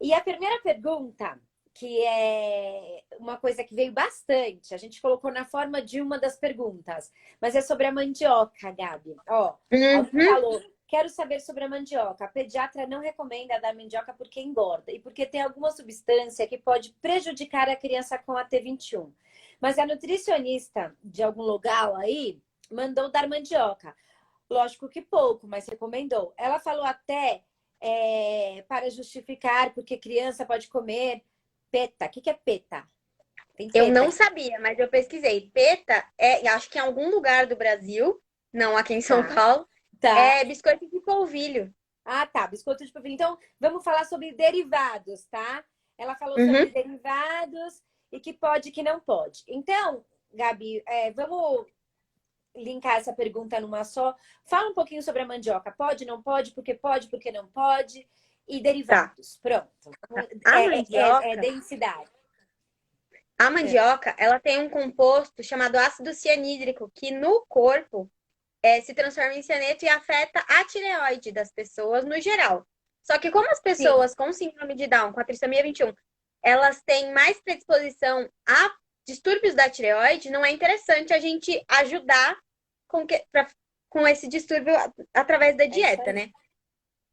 E a primeira pergunta, que é uma coisa que veio bastante, a gente colocou na forma de uma das perguntas, mas é sobre a mandioca, Gabi. Ó, alguém Uhum. falou, quero saber sobre a mandioca. A pediatra não recomenda dar mandioca porque engorda e porque tem alguma substância que pode prejudicar a criança com a T21. Mas a nutricionista de algum lugar aí mandou dar mandioca. Lógico que pouco, mas recomendou. Ela falou até para justificar, porque criança pode comer peta. O que é peta? Tem Eu peta não aqui. sabia, mas eu pesquisei. Peta acho que em algum lugar do Brasil, não aqui em São Tá, Paulo, tá. é biscoito de polvilho. Ah, tá. Biscoito de polvilho. Então, vamos falar sobre derivados, tá? Ela falou Uhum. sobre derivados e que pode e que não pode. Então, Gabi, vamos linkar essa pergunta numa só. Fala um pouquinho sobre a mandioca. Pode, porque não pode. E Tá. derivados. Pronto. A É mandioca, densidade. a É. mandioca, ela tem um composto chamado ácido cianídrico, que no corpo se transforma em cianeto e afeta a tireoide das pessoas no geral. Só que como as Sim. pessoas com síndrome de Down, com a trissomia 21, elas têm mais predisposição a distúrbios da tireoide, não é interessante a gente ajudar com esse distúrbio através da É isso dieta, aí. né?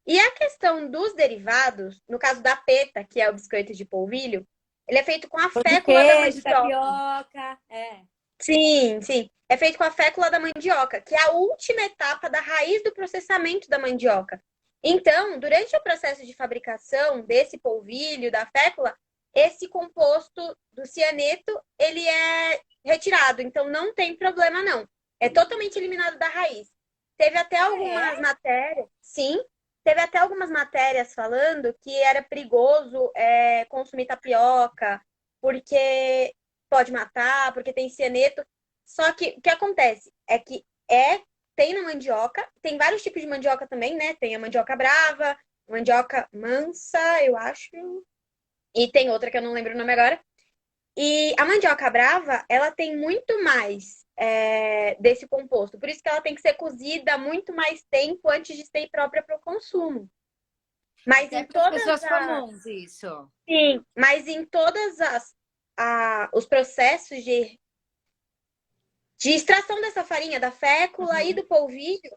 E a questão dos derivados, no caso da peta, que é o biscoito de polvilho, ele é feito com a Pão de fécula da queijo, mandioca. tapioca. É. Sim, sim. É feito com a fécula da mandioca, que é a última etapa da raiz do processamento da mandioca. Então, durante o processo de fabricação desse polvilho, da fécula, esse composto do cianeto, ele é retirado. Então, não tem problema, não. É totalmente eliminado da raiz. Teve até Ah, algumas é? matérias, sim, teve até algumas matérias falando que era perigoso consumir tapioca, porque pode matar, porque tem cianeto. Só que o que acontece é que tem na mandioca, tem vários tipos de mandioca também, né? Tem a mandioca brava, mandioca mansa, eu acho, e tem outra que eu não lembro o nome agora. E a mandioca brava, ela tem muito mais desse composto, por isso que ela tem que ser cozida muito mais tempo antes de ser própria para o consumo. Mas Até em para as todas pessoas as. comuns, isso. Sim, mas em todas os processos de extração dessa farinha, da fécula e Uhum. do polvilho,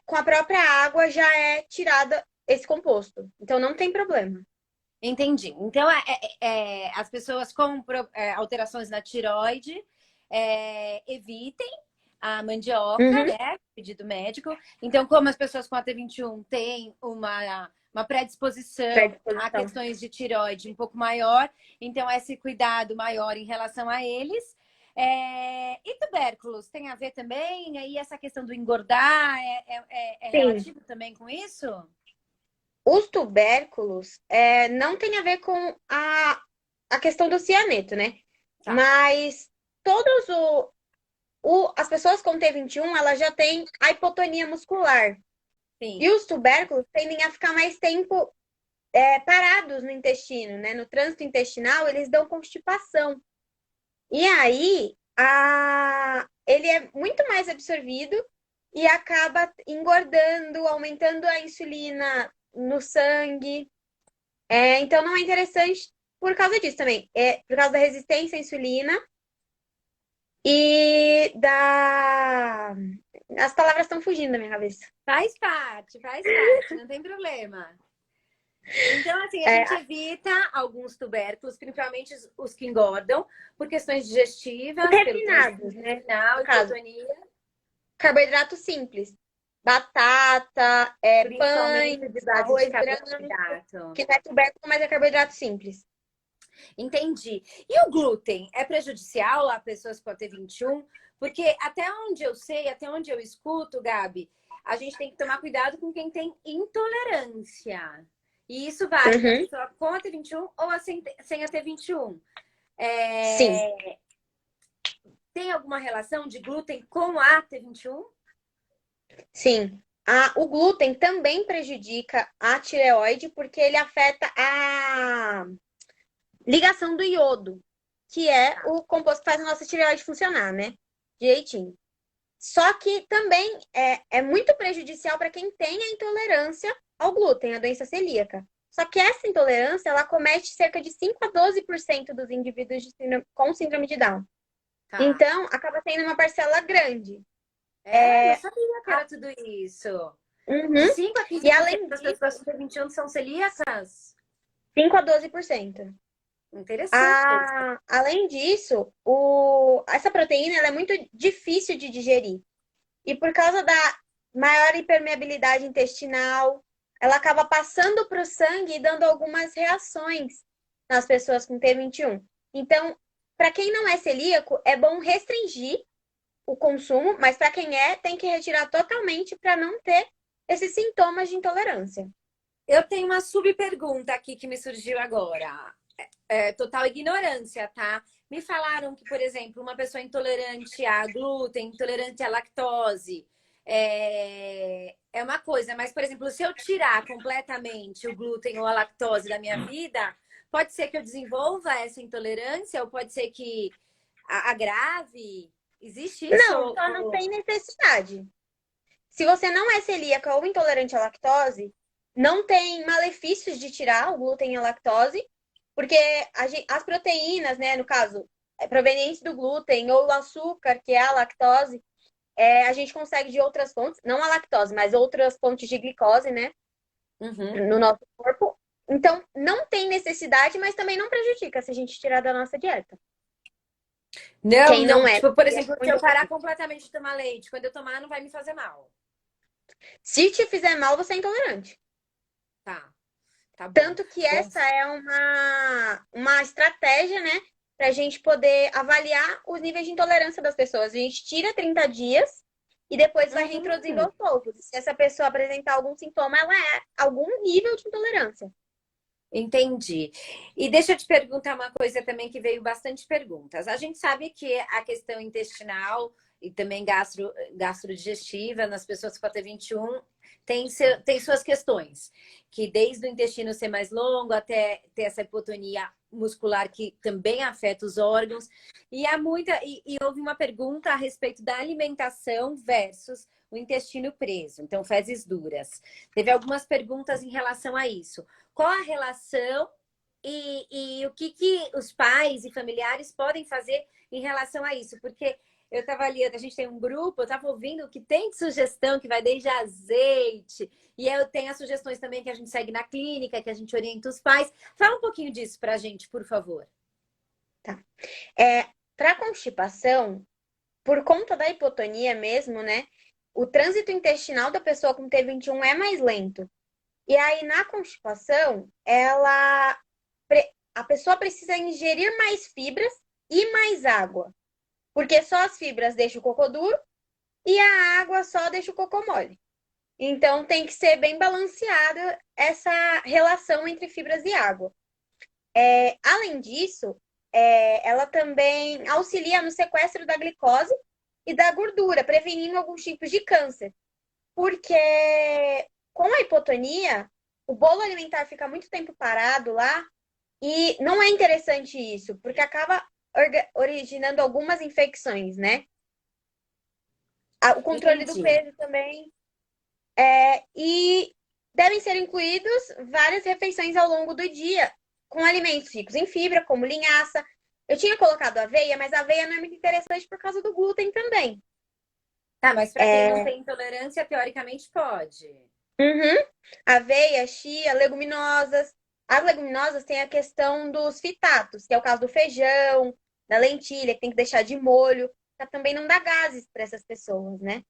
com a própria água já é tirada esse composto. Então não tem problema. Entendi. Então, as pessoas com alterações na tiroide evitem a mandioca, Uhum, né? Pedido médico. Então, como as pessoas com a T21 têm uma predisposição a predisposição. questões de tiroide um pouco maior, então esse cuidado maior em relação a eles. E tubérculos, tem a ver também? Aí essa questão do engordar é Sim. relativo também com isso? Os tubérculos não tem a ver com a questão do cianeto, né? Tá, Mas todos as pessoas com T21, elas já têm a hipotonia muscular. E sim. os tubérculos tendem a ficar mais tempo parados no intestino, né? No trânsito intestinal, eles dão constipação. E aí, ele é muito mais absorvido e acaba engordando, aumentando a insulina no sangue. Então, não é interessante por causa disso também. Por causa da resistência à insulina e da. As palavras estão fugindo da minha cabeça. Faz parte, não tem problema. Então, assim, a gente É, evita alguns tubérculos, principalmente os que engordam, por questões os digestivas, pelo trânsito refinados, né? intestinal, No caso, hipotonia, carboidrato simples. Batata, pães, principalmente de base de arroz branco, carboidrato. que não é tubérculo, mas é carboidrato simples. Entendi. E o glúten é prejudicial a pessoas com a T21? Porque até onde eu sei, até onde eu escuto, Gabi, a gente tem que tomar cuidado com quem tem intolerância. E isso vale para a Uhum. pessoa com a T21 ou sem a T21. Sim, É, Tem alguma relação de glúten com a T21? sim. O glúten também prejudica a tireoide porque ele afeta a ligação do iodo, que é o composto que faz a nossa tireoide funcionar, né? Direitinho. Só que também é muito prejudicial para quem tem a intolerância ao glúten, a doença celíaca. Só que essa intolerância, ela comete cerca de 5 a 12% dos indivíduos com síndrome de Down. Tá. Então, acaba sendo uma parcela grande. É, não sabia que era tudo isso. De Uhum. 5 a E 15% além das disso, pessoas com T21 são celíacas? 5 a 12%. Interessante. Além disso, essa proteína ela é muito difícil de digerir. E por causa da maior impermeabilidade intestinal, ela acaba passando para o sangue e dando algumas reações nas pessoas com T21. Então, para quem não é celíaco, é bom restringir o consumo, mas para quem é, tem que retirar totalmente para não ter esses sintomas de intolerância. Eu tenho uma subpergunta aqui que me surgiu agora. Total ignorância, tá? Me falaram que, por exemplo, uma pessoa intolerante a glúten, intolerante à lactose, é uma coisa, mas, por exemplo, se eu tirar completamente o glúten ou a lactose da minha vida, pode ser que eu desenvolva essa intolerância ou pode ser que agrave? Existe isso? Não, só não tem necessidade. Se você não é celíaca ou intolerante à lactose, não tem malefícios de tirar o glúten e a lactose, porque as proteínas, né, no caso, provenientes do glúten ou o açúcar, que é a lactose, a gente consegue de outras fontes, não a lactose, mas outras fontes de glicose, né, Uhum. no nosso corpo. Então, não tem necessidade, mas também não prejudica se a gente tirar da nossa dieta. Não, Quem não não. é Tipo, por celíaco exemplo, ou se eu parar intolerante. completamente de tomar leite, quando eu tomar, não vai me fazer mal. Se te fizer mal, você é intolerante. Tá, tá bom. Tanto que Bom, essa é uma estratégia, né, para a gente poder avaliar os níveis de intolerância das pessoas. A gente tira 30 dias e depois vai reintroduzindo hum. aos poucos. Se essa pessoa apresentar algum sintoma, ela é algum nível de intolerância. Entendi. E deixa eu te perguntar uma coisa também que veio bastante perguntas. A gente sabe que a questão intestinal e também gastrodigestiva nas pessoas com AT21 tem suas questões, que desde o intestino ser mais longo até ter essa hipotonia muscular que também afeta os órgãos. E houve uma pergunta a respeito da alimentação versus o intestino preso, então fezes duras. Teve algumas perguntas em relação a isso. Qual a relação e o que os pais e familiares podem fazer em relação a isso? Porque eu estava ali, a gente tem um grupo, eu estava ouvindo o que tem de sugestão, que vai desde azeite, e eu tenho as sugestões também que a gente segue na clínica, que a gente orienta os pais. Fala um pouquinho disso para a gente, por favor. Tá. Para constipação, por conta da hipotonia mesmo, né? O trânsito intestinal da pessoa com T21 é mais lento. E aí, na constipação, a pessoa precisa ingerir mais fibras e mais água. Porque só as fibras deixam o cocô duro e a água só deixa o cocô mole. Então, tem que ser bem balanceada essa relação entre fibras e água. Além disso, ela também auxilia no sequestro da glicose e da gordura, prevenindo alguns tipos de câncer. Porque com a hipotonia, o bolo alimentar fica muito tempo parado lá e não é interessante isso, porque acaba originando algumas infecções, né? O controle do Entendi. peso também. E devem ser incluídos várias refeições ao longo do dia, com alimentos ricos em fibra, como linhaça. Eu tinha colocado aveia, mas a aveia não é muito interessante por causa do glúten também. Tá, mas para quem não tem intolerância, teoricamente pode. Uhum. Aveia, chia, leguminosas. As leguminosas têm a questão dos fitatos, que é o caso do feijão, da lentilha, que tem que deixar de molho, para também não dar gases para essas pessoas, né?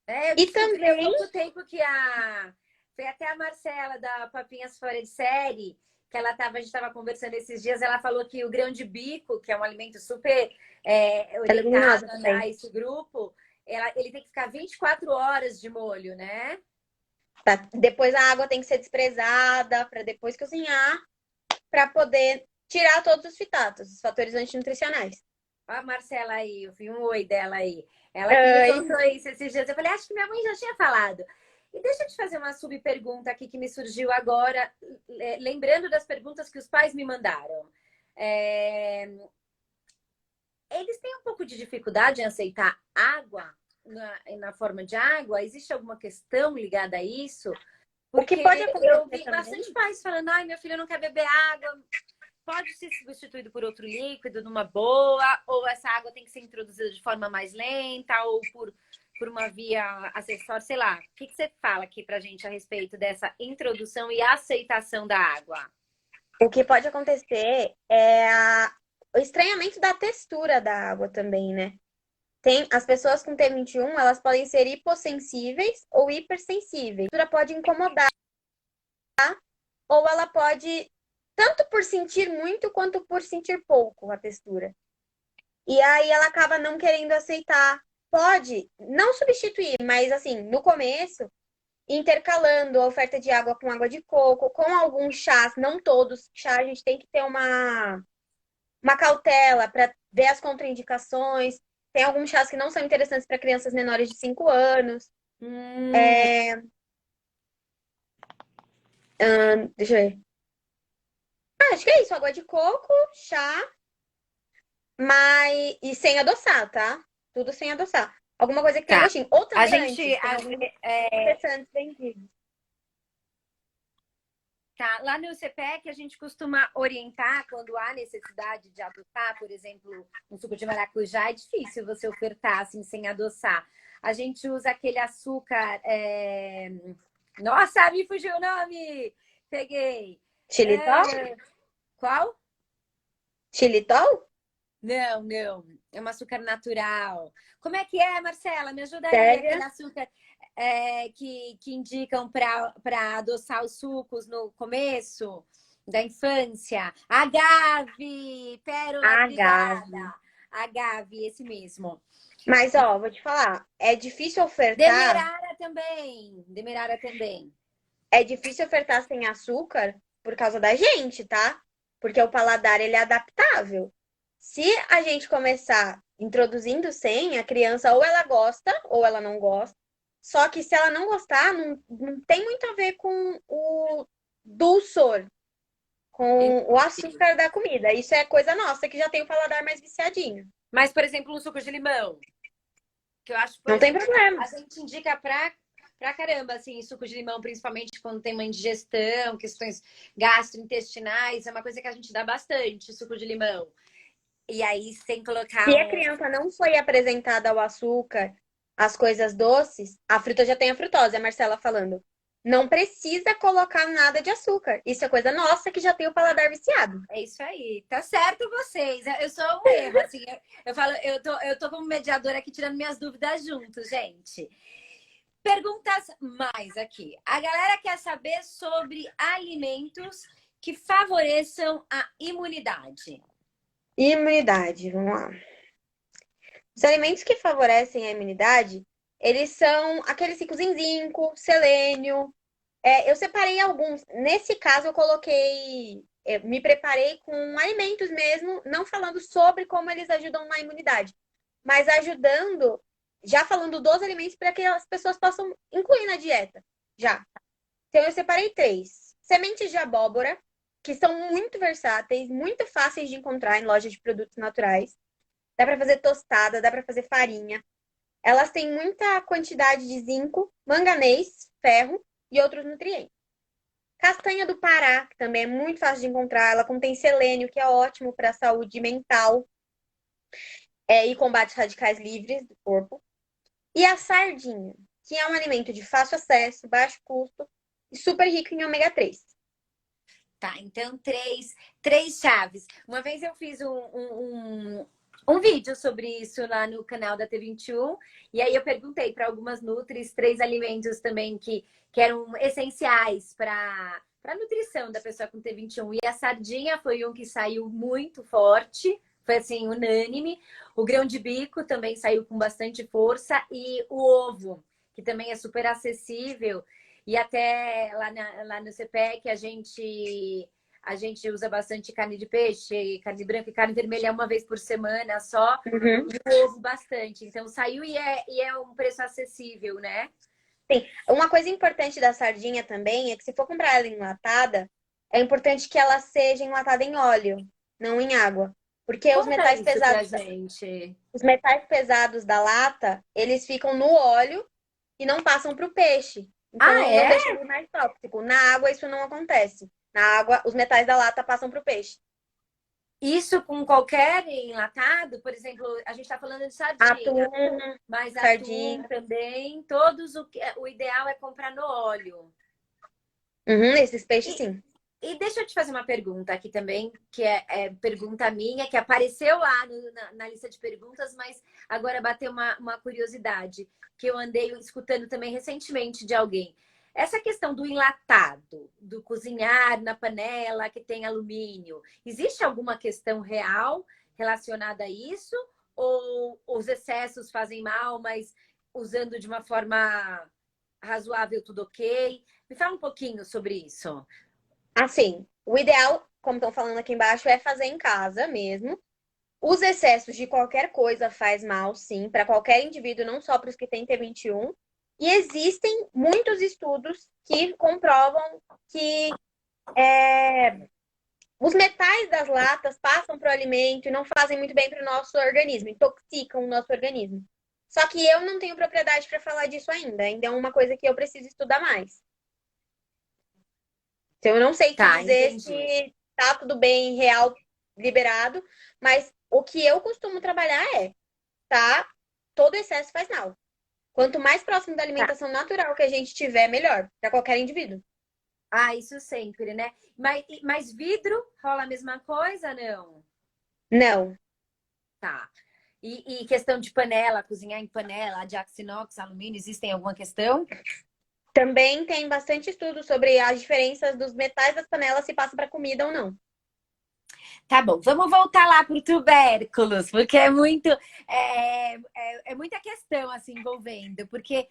Eu E descobri há também, pouco tempo que foi até a Marcela da Papinhas Fora de Série, que a gente estava conversando esses dias, ela falou que o grão de bico, que é um alimento super a leguminosa orientado também. a esse grupo, ele tem que ficar 24 horas de molho, né? Depois a água tem que ser desprezada para depois cozinhar, para poder tirar todos os fitatos, os fatores antinutricionais. A Marcela aí, eu vi um oi dela aí. Ela que me Ai, contou isso esses dias. Eu falei, acho que minha mãe já tinha falado. E deixa eu te fazer uma subpergunta aqui que me surgiu agora, lembrando das perguntas que os pais me mandaram. É, Eles têm um pouco de dificuldade em aceitar água na forma de água? Existe alguma questão ligada a isso? O que Porque pode eu acontecer vi também. bastante pais falando, ai, meu filho não quer beber água, pode ser substituído por outro líquido numa boa, ou essa água tem que ser introduzida de forma mais lenta, ou por uma via acessória, sei lá. O que você fala aqui pra gente a respeito dessa introdução e aceitação da água? O que pode acontecer é o estranhamento da textura da água também, né? As pessoas com T21, elas podem ser hipossensíveis ou hipersensíveis. A textura pode incomodar, ou ela pode, tanto por sentir muito quanto por sentir pouco a textura. E aí ela acaba não querendo aceitar. Pode não substituir, mas assim, no começo, intercalando a oferta de água com água de coco, com alguns chás, não todos. Chá a gente tem que ter uma cautela para ver as contraindicações. Tem alguns chás que não são interessantes para crianças menores de 5 anos. Deixa eu ver. Acho que é isso, água de coco, chá, e sem adoçar, tá? Tudo sem adoçar. Alguma coisa que tenha Tá. gostinho. Ou A também gente, antes, tem alguns interessantes vendidos. tá, lá no CPEC a gente costuma orientar quando há necessidade de adoçar, por exemplo, um suco de maracujá, é difícil você ofertar assim sem adoçar. A gente usa aquele açúcar. Nossa, me fugiu o nome! Peguei. Xilitol? Qual? Xilitol? Não, não. É um açúcar natural. Como é que é, Marcela? Me ajuda aí. Sério? Aquele açúcar que indicam para adoçar os sucos no começo da infância. Agave! Pérola, Agave. obrigada. Agave, esse mesmo. Mas, ó, vou te falar, é difícil ofertar. Demerara também. Demerara também. É difícil ofertar sem açúcar por causa da gente, tá? Porque o paladar ele é adaptável. Se a gente começar introduzindo sem, a criança ou ela gosta ou ela não gosta. Só que se ela não gostar, não tem muito a ver com o dulçor, com o açúcar da comida. Isso é coisa nossa, que já tem o paladar mais viciadinho. Mas, por exemplo, um suco de limão. Que eu acho, por Não tem exemplo, problema. a gente indica pra caramba, assim, suco de limão, principalmente quando tem uma indigestão, questões gastrointestinais, é uma coisa que a gente dá bastante, suco de limão. E aí, sem colocar Se a criança não foi apresentada ao açúcar, às coisas doces, a fruta já tem a frutose, a Marcela falando. Não precisa colocar nada de açúcar. Isso é coisa nossa que já tem o paladar viciado. É isso aí, tá certo vocês. Eu sou um erro, assim, eu falo, eu tô como mediadora aqui tirando minhas dúvidas junto, gente. Perguntas mais aqui. A galera quer saber sobre alimentos que favoreçam a imunidade. Imunidade, vamos lá. Os alimentos que favorecem a imunidade, eles são aqueles ricos em zinco, selênio. Eu separei alguns. Nesse caso, me preparei com alimentos mesmo, não falando sobre como eles ajudam na imunidade, mas ajudando, já falando dos alimentos para que as pessoas possam incluir na dieta. Já. Então, eu separei 3. Sementes de abóbora, que são muito versáteis, muito fáceis de encontrar em lojas de produtos naturais. Dá para fazer tostada, dá para fazer farinha. Elas têm muita quantidade de zinco, manganês, ferro e outros nutrientes. Castanha do Pará, que também é muito fácil de encontrar, ela contém selênio, que é ótimo para a saúde mental e combate radicais livres do corpo. E a sardinha, que é um alimento de fácil acesso, baixo custo e super rico em ômega 3. Tá, então três chaves. Uma vez eu fiz um vídeo sobre isso lá no canal da T21, e aí eu perguntei para algumas nutris 3 alimentos também que eram essenciais para a nutrição da pessoa com T21. E a sardinha foi um que saiu muito forte, foi assim, unânime. O grão de bico também saiu com bastante força, e o ovo, que também é super acessível. E até lá no CPEC a gente usa bastante carne de peixe, carne branca e carne vermelha uma vez por semana só. Uhum. E o ovo bastante. Então saiu e é um preço acessível, né? Sim. Uma coisa importante da sardinha também é que se for comprar ela enlatada, é importante que ela seja enlatada em óleo, não em água. Porque os metais Conta isso pra pesados, gente. os metais pesados da lata, eles ficam no óleo e não passam para o peixe. Então, Ah, não é? deixa ele mais tóxico. Na água, isso não acontece. Na água, os metais da lata passam para o peixe. Isso com qualquer enlatado? Por exemplo, a gente está falando de Atum, sardinha, mas atum sardinha. também. Todos o ideal é comprar no óleo. Uhum, esses peixes, E, sim. e deixa eu te fazer uma pergunta aqui também, que é pergunta minha, que apareceu lá na lista de perguntas, mas agora bateu uma curiosidade, que eu andei escutando também recentemente de alguém. Essa questão do enlatado, do cozinhar na panela que tem alumínio, existe alguma questão real relacionada a isso? Ou os excessos fazem mal, mas usando de uma forma razoável, tudo ok? Me fala um pouquinho sobre isso. Assim, o ideal, como estão falando aqui embaixo, é fazer em casa mesmo. Os excessos de qualquer coisa faz mal, sim, para qualquer indivíduo, não só para os que têm T21. E existem muitos estudos que comprovam que os metais das latas passam para o alimento e não fazem muito bem para o nosso organismo, intoxicam o nosso organismo. Só que eu não tenho propriedade para falar disso ainda é uma coisa que eu preciso estudar mais. Então, eu não sei te Tá, dizer entendi. se tá tudo bem, real, liberado, mas o que eu costumo trabalhar tá? Todo excesso faz mal. Quanto mais próximo da Tá. alimentação natural que a gente tiver, melhor, para qualquer indivíduo. Ah, isso sempre, né? Mas vidro rola a mesma coisa, não? Não. Tá. E questão de panela, cozinhar em panela, de aço inox, alumínio, existem alguma questão? Também tem bastante estudo sobre as diferenças dos metais das panelas se passa para comida ou não. Tá bom, vamos voltar lá para o tubérculos, porque é muita questão assim envolvendo, porque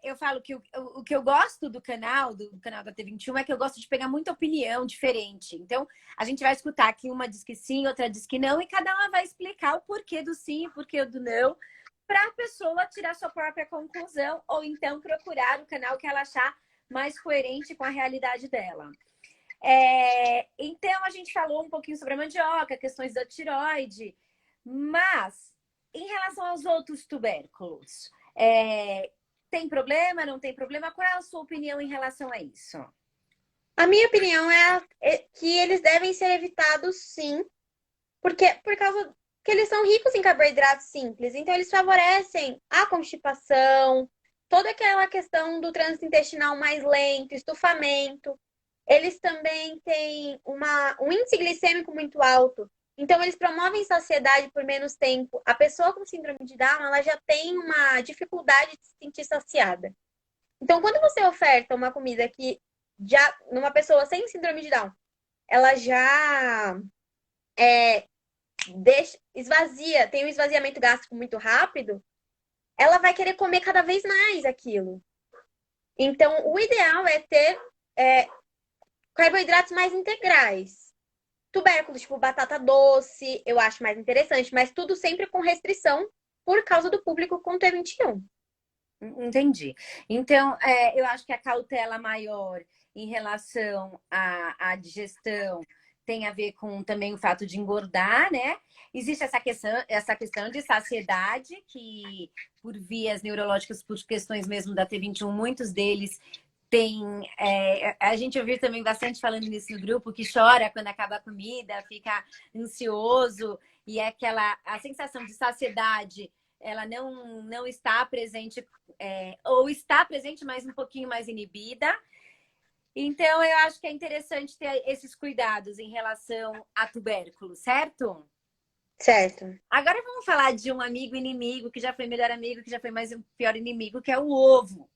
eu falo que o que eu gosto do canal da T21, é que eu gosto de pegar muita opinião diferente. Então, a gente vai escutar aqui, uma diz que sim, outra diz que não, e cada uma vai explicar o porquê do sim e o porquê do não, para a pessoa tirar sua própria conclusão, ou então procurar o canal que ela achar mais coerente com a realidade dela. Então, a gente falou um pouquinho sobre a mandioca, questões da tiroide, mas em relação aos outros tubérculos, tem problema, não tem problema? Qual é a sua opinião em relação a isso? A minha opinião é que eles devem ser evitados, sim, porque por causa que eles são ricos em carboidratos simples, então eles favorecem a constipação, toda aquela questão do trânsito intestinal mais lento, estufamento. Eles também têm um índice glicêmico muito alto. Então, eles promovem saciedade por menos tempo. A pessoa com síndrome de Down, ela já tem uma dificuldade de se sentir saciada. Então, quando você oferta uma comida que já, numa pessoa sem síndrome de Down, ela já esvazia, tem um esvaziamento gástrico muito rápido, ela vai querer comer cada vez mais aquilo. Então, o ideal é ter carboidratos mais integrais. Tubérculos, tipo batata doce, eu acho mais interessante, mas tudo sempre com restrição por causa do público com T21. Entendi. Então, eu acho que a cautela maior em relação à digestão tem a ver com também o fato de engordar, né? Existe essa questão de saciedade, que por vias neurológicas, por questões mesmo da T21, muitos deles têm. A gente ouviu também bastante falando nisso no grupo, que chora quando acaba a comida, fica ansioso, e é a sensação de saciedade, ela não está presente, ou está presente, mas um pouquinho mais inibida. Então, eu acho que é interessante ter esses cuidados em relação a tubérculo, certo? Certo. Agora vamos falar de um amigo inimigo, que já foi melhor amigo, que já foi mais um pior inimigo, que é o ovo.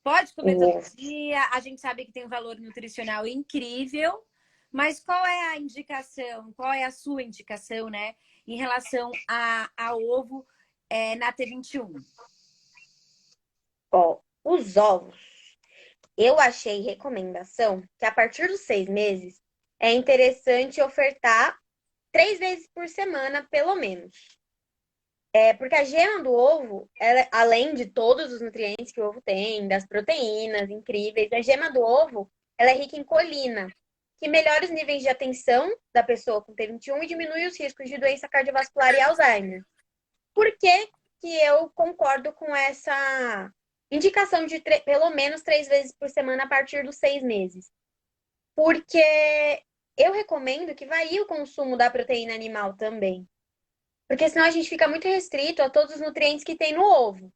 Pode comer todo dia, a gente sabe que tem um valor nutricional incrível, mas qual é a indicação, qual é a sua indicação, né, em relação ao ovo na T21? Ó, os ovos. Eu achei recomendação que a partir dos 6 meses é interessante ofertar 3 vezes por semana, pelo menos. Porque a gema do ovo, ela, além de todos os nutrientes que o ovo tem, das proteínas incríveis, a gema do ovo, ela é rica em colina, que melhora os níveis de atenção da pessoa com T21 e diminui os riscos de doença cardiovascular e Alzheimer. Por que que eu concordo com essa indicação de pelo menos 3 vezes por semana a partir dos 6 meses. Porque eu recomendo que varie o consumo da proteína animal também. Porque senão a gente fica muito restrito a todos os nutrientes que tem no ovo.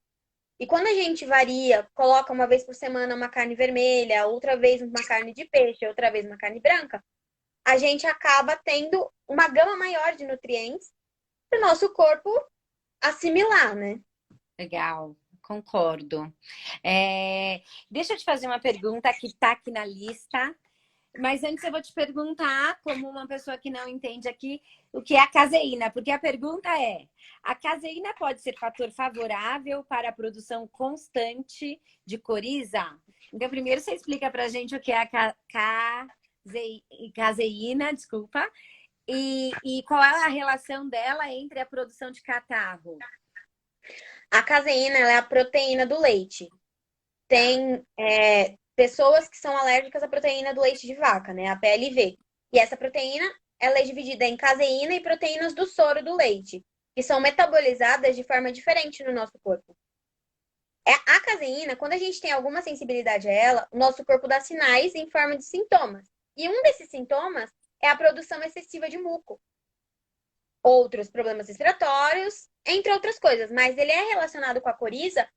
E quando a gente varia, coloca uma vez por semana uma carne vermelha, outra vez uma carne de peixe, outra vez uma carne branca, a gente acaba tendo uma gama maior de nutrientes para o nosso corpo assimilar, né? Legal, concordo. Deixa eu te fazer uma pergunta que está aqui na lista. Mas antes eu vou te perguntar, como uma pessoa que não entende aqui, o que é a caseína. Porque a pergunta é, a caseína pode ser fator favorável para a produção constante de coriza? Então, primeiro você explica pra gente o que é a caseína, desculpa, e qual é a relação dela entre a produção de catarro. A caseína ela é a proteína do leite. Tem pessoas que são alérgicas à proteína do leite de vaca, né? A PLV. E essa proteína, ela é dividida em caseína e proteínas do soro do leite, que são metabolizadas de forma diferente no nosso corpo. A caseína, quando a gente tem alguma sensibilidade a ela, o nosso corpo dá sinais em forma de sintomas. E um desses sintomas é a produção excessiva de muco. Outros problemas respiratórios, entre outras coisas. Mas ele é relacionado com a coriza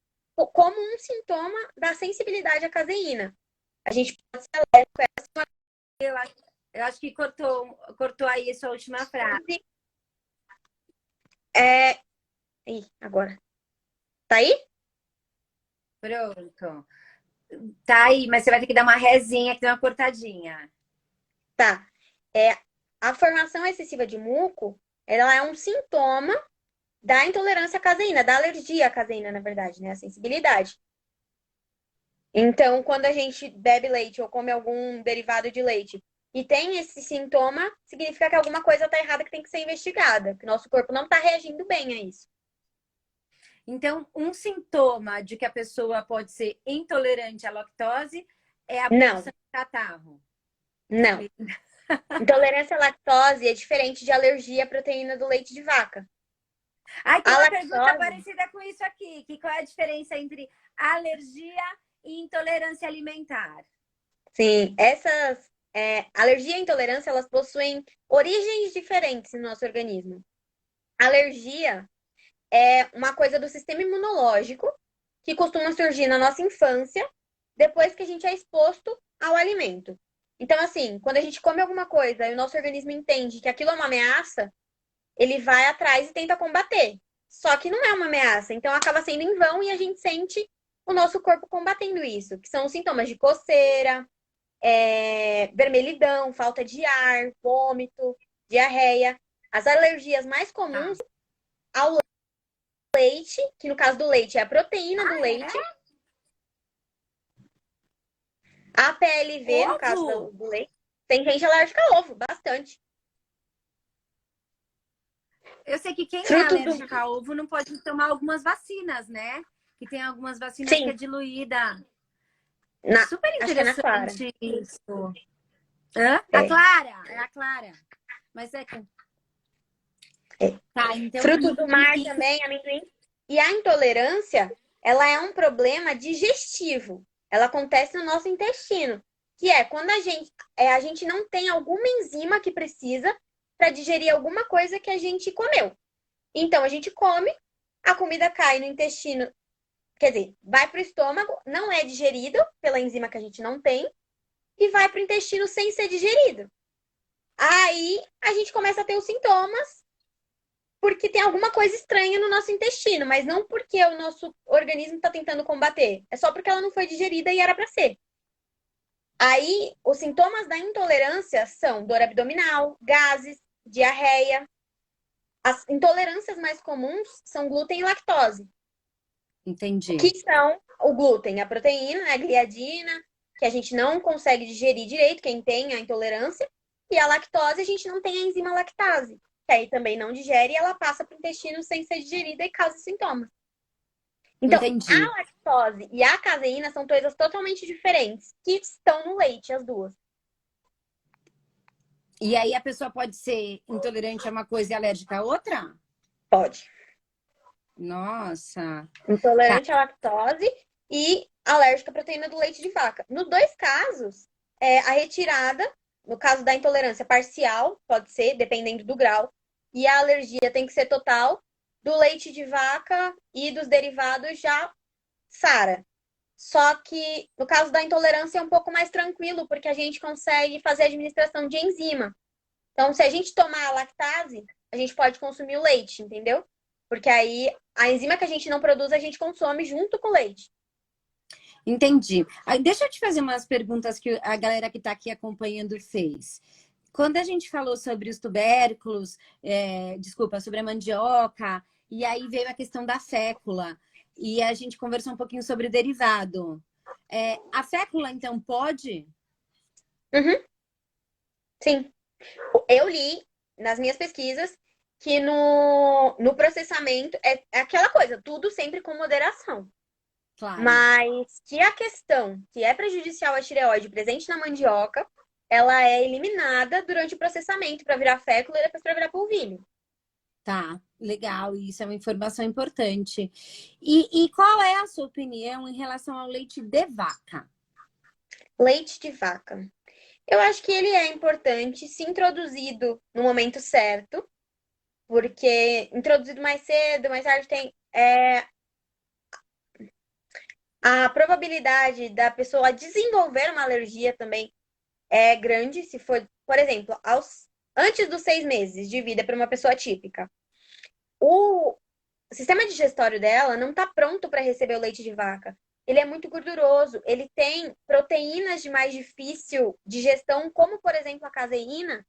como um sintoma da sensibilidade à caseína. A gente pode ser alérgico a essa. Eu acho que cortou aí a sua última frase. Ih, agora. Tá aí? Pronto. Tá aí, mas você vai ter que dar uma rezinha, que deu uma cortadinha. Tá. A formação excessiva de muco, ela é um sintoma da intolerância à caseína, da alergia à caseína, na verdade, né? A sensibilidade. Então, quando a gente bebe leite ou come algum derivado de leite e tem esse sintoma, significa que alguma coisa está errada que tem que ser investigada, que o nosso corpo não está reagindo bem a isso. Então, um sintoma de que a pessoa pode ser intolerante à lactose é a Não. produção de catarro. Não. Intolerância à lactose é diferente de alergia à proteína do leite de vaca. Ai, tem uma pergunta parecida com isso aqui. Qual é a diferença entre alergia e intolerância alimentar? Sim, essas alergia e intolerância, elas possuem origens diferentes no nosso organismo. Alergia é uma coisa do sistema imunológico que costuma surgir na nossa infância, depois que a gente é exposto ao alimento. Então, assim, quando a gente come alguma coisa e o nosso organismo entende que aquilo é uma ameaça, ele vai atrás e tenta combater. Só que não é uma ameaça, então acaba sendo em vão e a gente sente o nosso corpo combatendo isso, que são os sintomas de coceira, vermelhidão, falta de ar, vômito, diarreia. As alergias mais comuns ao leite, que no caso do leite é a proteína do leite. A PLV, no caso do leite. Tem gente alérgica a ovo, bastante. Eu sei que quem é alérgico a ovo não pode tomar algumas vacinas, né? Que tem algumas vacinas que é diluída. Super interessante isso. Hã? A Clara. É a Clara. Mas Tá, então... Frutos do mar também, amendoim. E a intolerância, ela é um problema digestivo. Ela acontece no nosso intestino. Que é quando a gente não tem alguma enzima que precisa para digerir alguma coisa que a gente comeu. Então, a gente come, a comida cai no intestino, quer dizer, vai para o estômago, não é digerido pela enzima que a gente não tem, e vai para o intestino sem ser digerido. Aí, a gente começa a ter os sintomas, porque tem alguma coisa estranha no nosso intestino, mas não porque o nosso organismo está tentando combater, é só porque ela não foi digerida e era para ser. Aí, os sintomas da intolerância são dor abdominal, gases, diarreia. As intolerâncias mais comuns são glúten e lactose. Entendi. Que são o glúten, a proteína, né, a gliadina, que a gente não consegue digerir direito, quem tem a intolerância. E a lactose, a gente não tem a enzima lactase, que aí também não digere e ela passa para o intestino sem ser digerida e causa sintomas. Então, a lactose e a caseína são coisas totalmente diferentes, que estão no leite, as duas. E aí a pessoa pode ser intolerante a uma coisa e alérgica a outra? Pode. Nossa. Intolerante à lactose e alérgica à proteína do leite de vaca. Nos dois casos, a retirada, no caso da intolerância parcial, pode ser, dependendo do grau, e a alergia tem que ser total, do leite de vaca e dos derivados já sara. Só que no caso da intolerância é um pouco mais tranquilo, porque a gente consegue fazer a administração de enzima. Então, se a gente tomar a lactase, a gente pode consumir o leite, entendeu? Porque aí a enzima que a gente não produz, a gente consome junto com o leite. Entendi. Aí, deixa eu te fazer umas perguntas que a galera que está aqui acompanhando fez. Quando a gente falou sobre os tubérculos, desculpa, sobre a mandioca, e aí veio a questão da fécula, e a gente conversou um pouquinho sobre o derivado. A fécula, então, pode? Uhum, sim. Eu li nas minhas pesquisas que no processamento é aquela coisa, tudo sempre com moderação. Claro. Mas que a questão que é prejudicial à tireoide presente na mandioca, ela é eliminada durante o processamento para virar fécula e depois para virar polvilho. Tá, legal, isso é uma informação importante. E qual é a sua opinião em relação ao leite de vaca? Leite de vaca. Eu acho que ele é importante se introduzido no momento certo, porque introduzido mais cedo, mais tarde tem a probabilidade da pessoa desenvolver uma alergia também é grande, se for, por exemplo, antes dos 6 meses de vida para uma pessoa típica. O sistema digestório dela não está pronto para receber o leite de vaca. Ele é muito gorduroso, ele tem proteínas de mais difícil digestão, como, por exemplo, a caseína,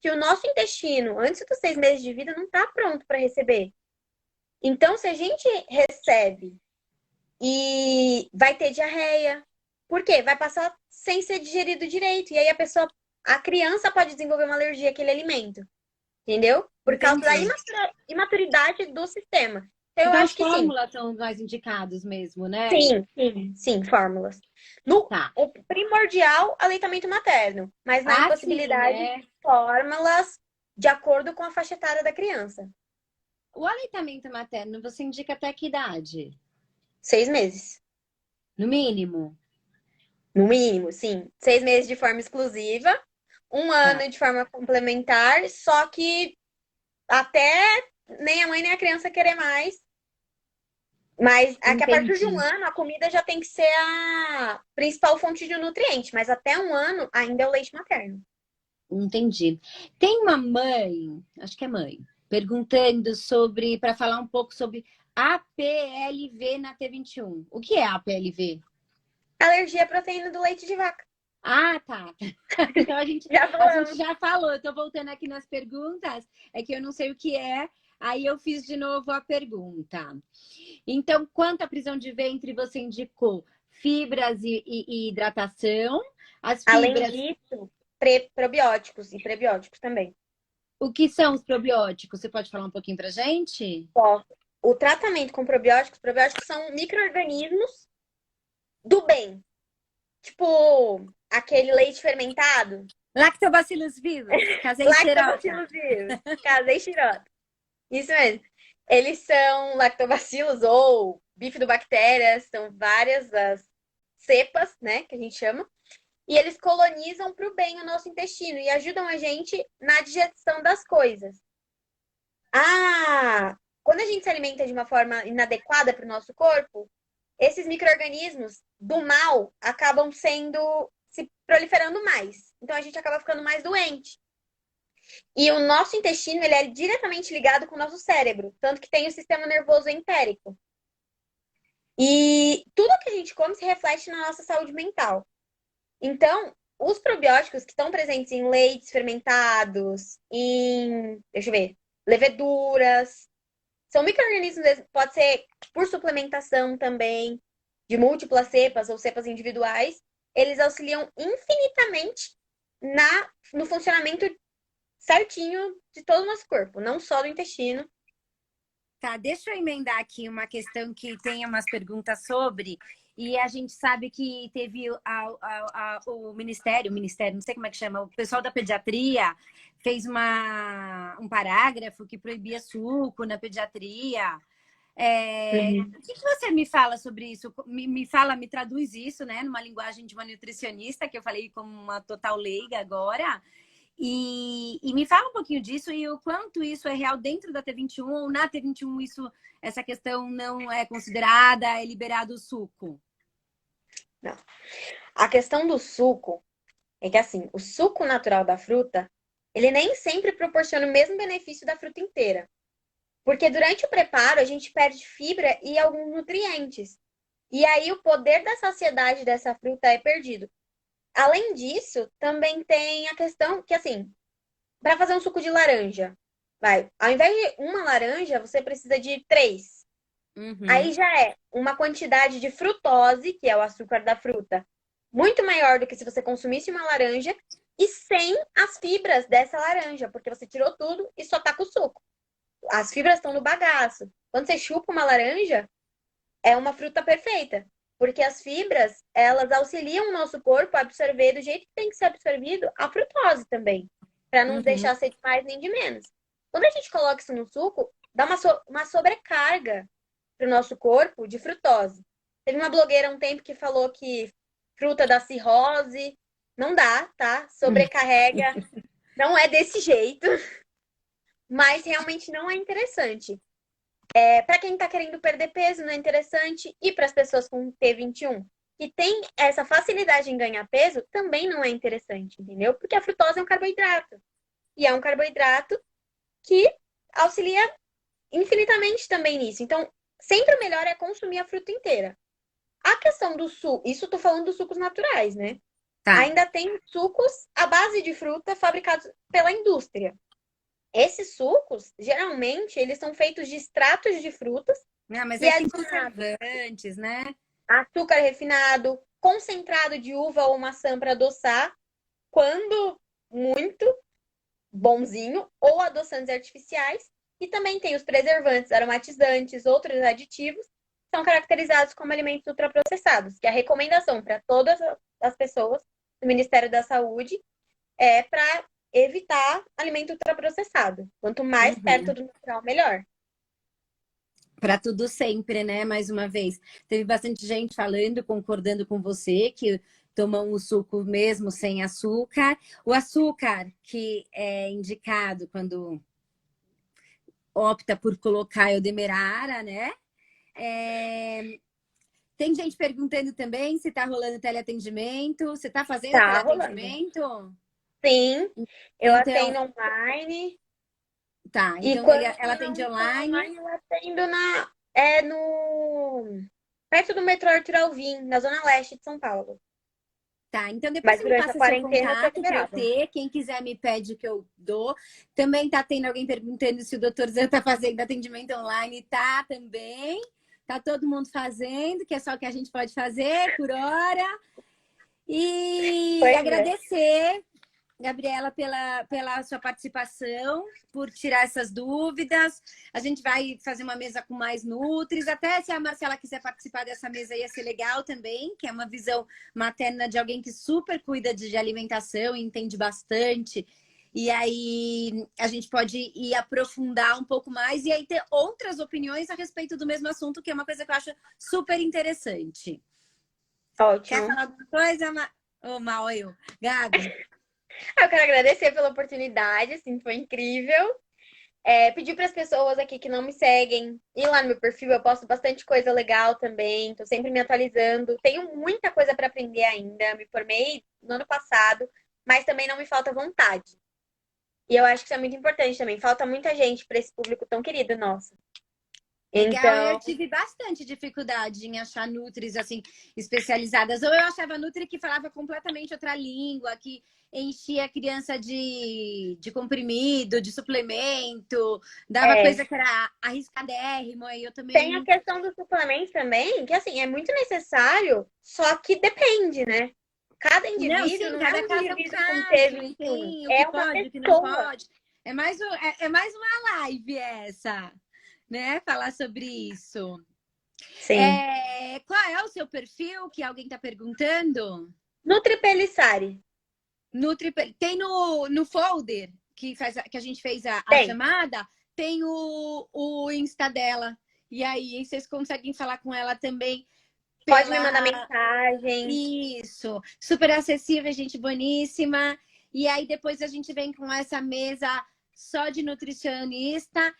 que o nosso intestino, antes dos 6 meses de vida, não está pronto para receber. Então, se a gente recebe e vai ter diarreia, por quê? Vai passar sem ser digerido direito. E aí a criança pode desenvolver uma alergia àquele alimento. Entendeu? Por causa da Entendi. imaturidade do sistema. Então, eu Então, acho que sim. fórmulas são os mais indicados mesmo, né? Sim, fórmulas. Tá. O primordial, aleitamento materno. Mas na Ah, sim, impossibilidade, né? fórmulas de acordo com a faixa etária da criança. O aleitamento materno, você indica até que idade? 6 meses. No mínimo? No mínimo, sim. 6 meses de forma exclusiva, um Tá. ano de forma complementar, só que até nem a mãe nem a criança querer mais. Mas é que a partir de um Entendi. ano, a comida já tem que ser a principal fonte de nutriente. Mas até um ano, ainda é o leite materno. Entendi. Tem uma mãe, acho que é mãe, perguntando sobre, para falar um pouco sobre APLV na T21. O que é APLV? Alergia à proteína do leite de vaca. Ah, tá. Então Já a gente falamos. já falou. Eu tô voltando aqui nas perguntas, é que eu não sei o que é, aí eu fiz de novo a pergunta. Então, quanto à prisão de ventre, você indicou fibras e hidratação. As Além fibras, disso, probióticos e prebióticos também. o que são os probióticos? Você pode falar um pouquinho pra gente? Ó, o tratamento com probióticos são micro-organismos do bem. Tipo, aquele leite fermentado. Lactobacillus vivus, casei xeroca. Lactobacillus vivos. Casei xirota. Isso mesmo. Eles são lactobacilos ou bifidobactérias, são várias as cepas, né, que a gente chama. E eles colonizam para o bem o nosso intestino e ajudam a gente na digestão das coisas. Quando a gente se alimenta de uma forma inadequada para o nosso corpo, esses micro-organismos do mal acabam se proliferando mais. Então a gente acaba ficando mais doente. E o nosso intestino, ele é diretamente ligado com o nosso cérebro, tanto que tem o sistema nervoso entérico. E tudo que a gente come se reflete na nossa saúde mental. Então, os probióticos que estão presentes em leites fermentados, deixa eu ver, leveduras, são micro-organismos, pode ser por suplementação também, de múltiplas cepas ou cepas individuais, eles auxiliam infinitamente no funcionamento certinho de todo o nosso corpo, não só do intestino. Tá, deixa eu emendar aqui uma questão que tem umas perguntas sobre, e a gente sabe que teve o Ministério, não sei como é que chama, o pessoal da pediatria fez um parágrafo que proibia suco na pediatria. Uhum. O que você me fala sobre isso? Me traduz isso, né, numa linguagem de uma nutricionista, que eu falei como uma total leiga agora. E me fala um pouquinho disso e o quanto isso é real dentro da T21 ou na T21 essa questão não é considerada, é liberado o suco. Não. A questão do suco é que, assim, o suco natural da fruta, ele nem sempre proporciona o mesmo benefício da fruta inteira. Porque durante o preparo, a gente perde fibra e alguns nutrientes. E aí, o poder da saciedade dessa fruta é perdido. Além disso, também tem a questão que, assim, para fazer um suco de laranja, vai, ao invés de uma laranja, você precisa de três. Aí Uhum, já é uma quantidade de frutose, que é o açúcar da fruta, muito maior do que se você consumisse uma laranja e sem as fibras dessa laranja, porque você tirou tudo e só tá com o suco. As fibras estão no bagaço. Quando você chupa uma laranja, é uma fruta perfeita, porque as fibras, elas auxiliam o nosso corpo a absorver do jeito que tem que ser absorvido a frutose também, para não uhum. deixar ser de mais nem de menos. Quando a gente coloca isso no suco, dá uma sobrecarga para o nosso corpo de frutose. Teve uma blogueira há um tempo que falou que fruta dá cirrose. Não dá, tá? Sobrecarrega. Não é desse jeito, mas realmente não é interessante. Para quem está querendo perder peso, não é interessante. E para as pessoas com T21 que tem essa facilidade em ganhar peso, também não é interessante, entendeu? Porque a frutose é um carboidrato. E é um carboidrato que auxilia infinitamente também nisso. Então, sempre o melhor é consumir a fruta inteira. A questão do suco, isso eu tô falando dos sucos naturais, né? Tá. Ainda tem sucos à base de fruta fabricados pela indústria. Esses sucos, geralmente, eles são feitos de extratos de frutas Não, mas e aí tem adicionado conservantes, né? açúcar refinado, concentrado de uva ou maçã para adoçar, quando muito bonzinho, ou adoçantes artificiais. E também tem os preservantes, aromatizantes, outros aditivos, são caracterizados como alimentos ultraprocessados, que a recomendação para todas as pessoas do Ministério da Saúde é para evitar alimento ultraprocessado. Quanto mais perto Uhum. do natural, melhor. Para tudo sempre, né? Mais uma vez. Teve bastante gente falando, concordando com você, que tomam o suco mesmo sem açúcar. O açúcar que é indicado quando opta por colocar é o demerara, né? É, tem gente perguntando também se está rolando teleatendimento. Você está fazendo Tá rolando. teleatendimento? Sim, eu Então, atendo online. tá. E Então quando ela atende não for online. online, eu atendo perto do metrô Arthur Alvim, na zona leste de São Paulo. Tá, então depois Mas você me durante a passa seu quarentena eu tô contato para eu liberada. ter. Quem quiser me pede que eu dou. Também tá tendo alguém perguntando se o doutor Zé tá fazendo atendimento online. Tá também. Tá todo mundo fazendo, que é só o que a gente pode fazer por hora. E Pois é. agradecer, Gabriela, pela sua participação, por tirar essas dúvidas. A gente vai fazer uma mesa com mais nutris. Até se a Marcela quiser participar dessa mesa, ia ser legal também, que é uma visão materna de alguém que super cuida de alimentação e entende bastante. E aí a gente pode ir aprofundar um pouco mais e aí ter outras opiniões a respeito do mesmo assunto, que é uma coisa que eu acho super interessante. Quer Ótimo. falar alguma coisa, Ô, Mal, eu? Gabi? Eu quero agradecer pela oportunidade, assim, foi incrível. Pedir para as pessoas aqui que não me seguem, ir lá no meu perfil, eu posto bastante coisa legal também, tô sempre me atualizando. Tenho muita coisa para aprender ainda. Me formei no ano passado, mas também não me falta vontade. E eu acho que isso é muito importante também. Falta muita gente para esse público tão querido nosso. Legal, eu Então, tive bastante dificuldade em achar nutris assim especializadas. Ou eu achava nutri que falava completamente outra língua, que enchia a criança de comprimido, de suplemento, dava é, coisa que era arriscadérrimo, aí eu tem a também. questão dos suplementos também, que assim, é muito necessário, só que depende, né? Cada Não, indivíduo sim, não é cada um caso é um indivíduo com caso, e T21, tem o que é uma pode, o que não pessoa. pode. É mais uma live essa, né? Falar sobre isso. Sim. Qual é o seu perfil que alguém está perguntando? Nutri Pelissari. Tem no folder que a gente fez a Tem. chamada, tem o Insta dela. E aí vocês conseguem falar com ela também Pode me mandar pela... mensagem. Isso, super acessível, gente boníssima. E aí depois a gente vem com essa mesa só de nutricionista,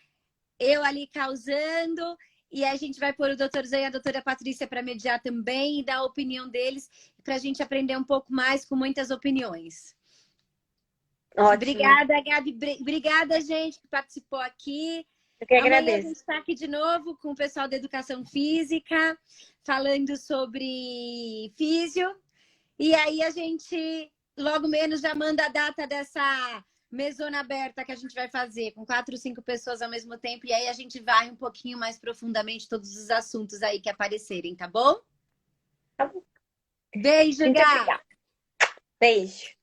eu ali causando, e a gente vai pôr o doutor Zé e a doutora Patrícia para mediar também e dar a opinião deles, para a gente aprender um pouco mais com muitas opiniões. Ótimo. Obrigada, Gabi. Obrigada, gente, que participou aqui. Eu que Amanhã agradeço. a gente está aqui de novo com o pessoal da Educação Física, falando sobre físio. E aí a gente, logo menos, já manda a data dessa mesona aberta que a gente vai fazer, com 4 ou 5 pessoas ao mesmo tempo. E aí a gente vai um pouquinho mais profundamente todos os assuntos aí que aparecerem, tá bom? Tá bom. Beijo, Muito Gá! obrigada. Beijo.